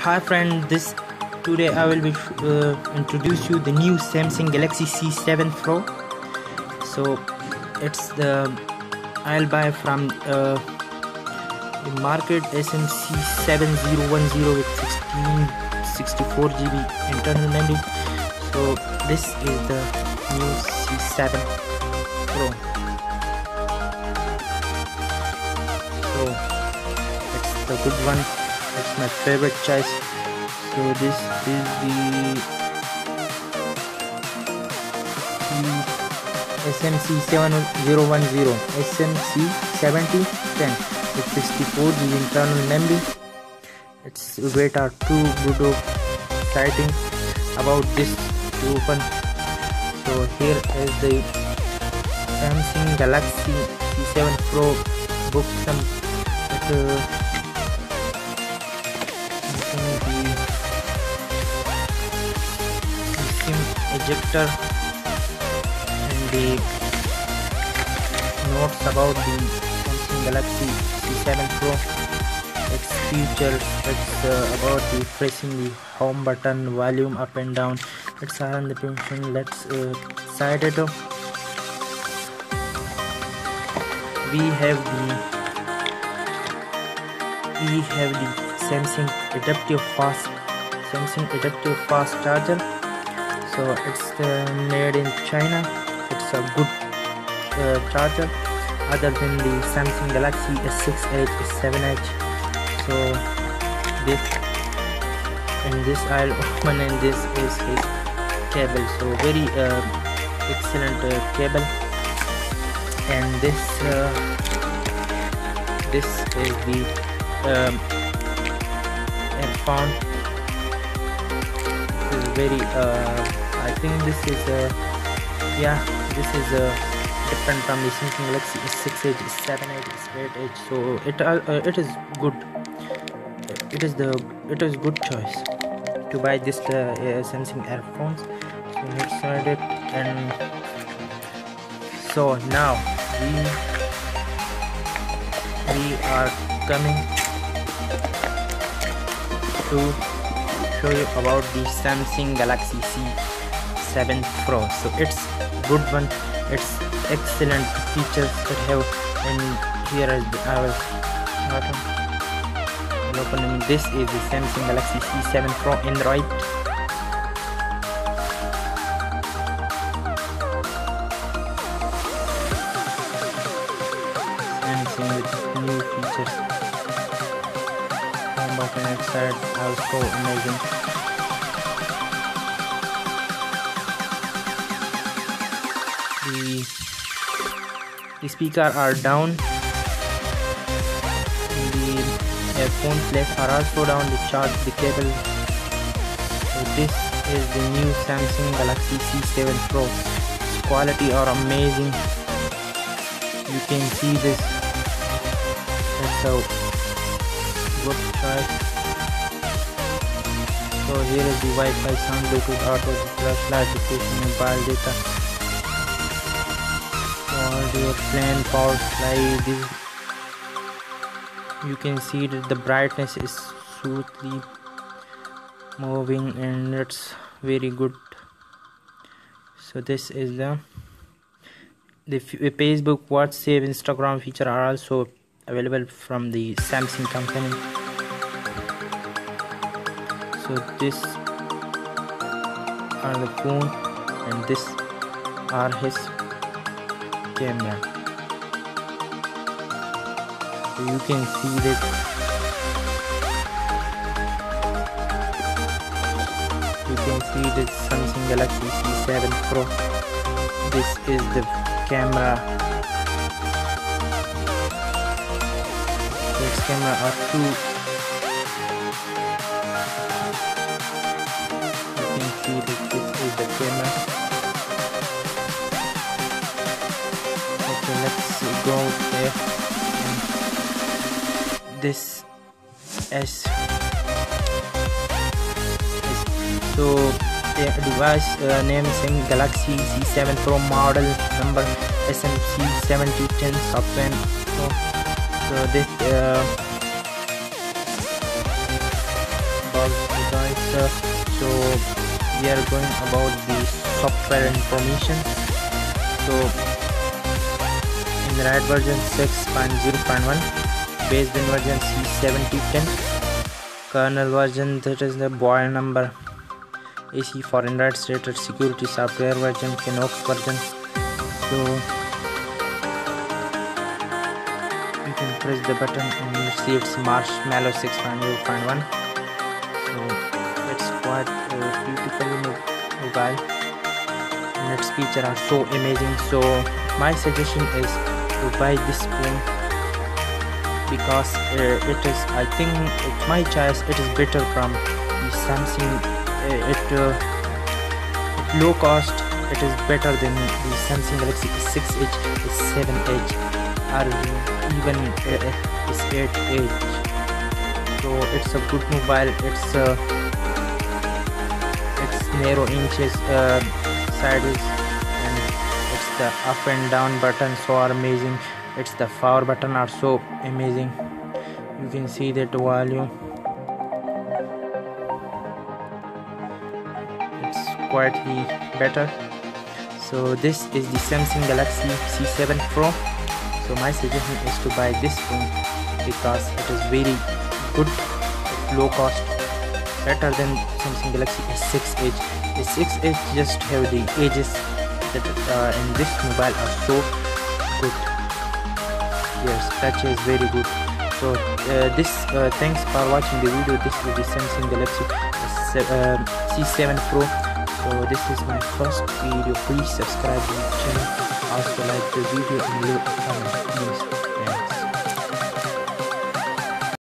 Hi friend, this today I will be introduce you the new Samsung Galaxy C7 Pro. So it's the I'll buy from the market SMC 7010 with 1664 GB internal memory. So this is the new C7 Pro. So it's the good one. It's my favorite choice. So this is the SMC 7010 SMC 7010 with 64 GB internal memory. Its weight are too good of exciting about this to open. So here is the Samsung Galaxy C7 Pro book. Some SIM ejector and the notes about the Samsung Galaxy C7 Pro. Its features, it's about the pressing the home button, volume up and down. It's on the function. Let's side it up. We have the Samsung adaptive fast charger. So it's made in China. It's a good charger other than the Samsung Galaxy S6 Edge, S7 Edge. So this I'll open, and this is his cable. So very excellent cable. And this is the earphone. This is very I think this is this is different from the Samsung Galaxy S6 Edge, S7 Edge, S8 Edge. So it is good. It is good choice to buy this Samsung earphones. So let's start it. And so now we are coming to show you about the Samsung Galaxy C7 Pro. So it's good one. It's excellent features it have. And here is our open. This is the Samsung Galaxy C7 Pro Android. Samsung with new features. Home button inside also amazing. The speakers are down. The earphone plates are also down to charge the cable. So this is the new Samsung Galaxy C7 Pro. Its quality are amazing. You can see this. That's how good choice. So here is the Wi-Fi, sound, Bluetooth, auto, flashlight, location, mobile data, audio, plane, power supply. This you can see that the brightness is smoothly moving, and it's very good. So this is the Facebook, WhatsApp, Instagram feature are also available from the Samsung company. So this are the phone, and this are his camera. So you can see that Samsung Galaxy C7 Pro. This is the camera. This camera are two. You can see that this is the camera. Okay, let's go there. This is so the device name is Galaxy C7 Pro, model number SMC 7010, software. So this so we are going about the software information. So in the Android version 6.0.1, baseband version C7010, kernel version, that is the boil number, AC for Android stated security software version, Knox version. So you can press the button and you see it's Marshmallow 6.0.1. so it's quite beautiful mobile and its features are so amazing. So my suggestion is to buy this phone because it is, I think it's my choice, it is better from the Samsung. At low cost it is better than the Samsung Galaxy S6 Edge, S7 Edge, or even S8 Edge. So it's a good mobile. It's narrow inches sideways, and it's the up and down button so are amazing. It's the power button are so amazing. You can see that volume. It's quite better. So this is the Samsung Galaxy C7 Pro. So my suggestion is to buy this phone because it is very good, low cost, better than Samsung Galaxy S6 Edge. S6 Edge just have the edges that in this mobile are so good. Yes, touch is very good. So thanks for watching the video. This is the Samsung Galaxy C7 Pro. So this is my first video. Please subscribe to the channel, also like the video and leave a comment, please.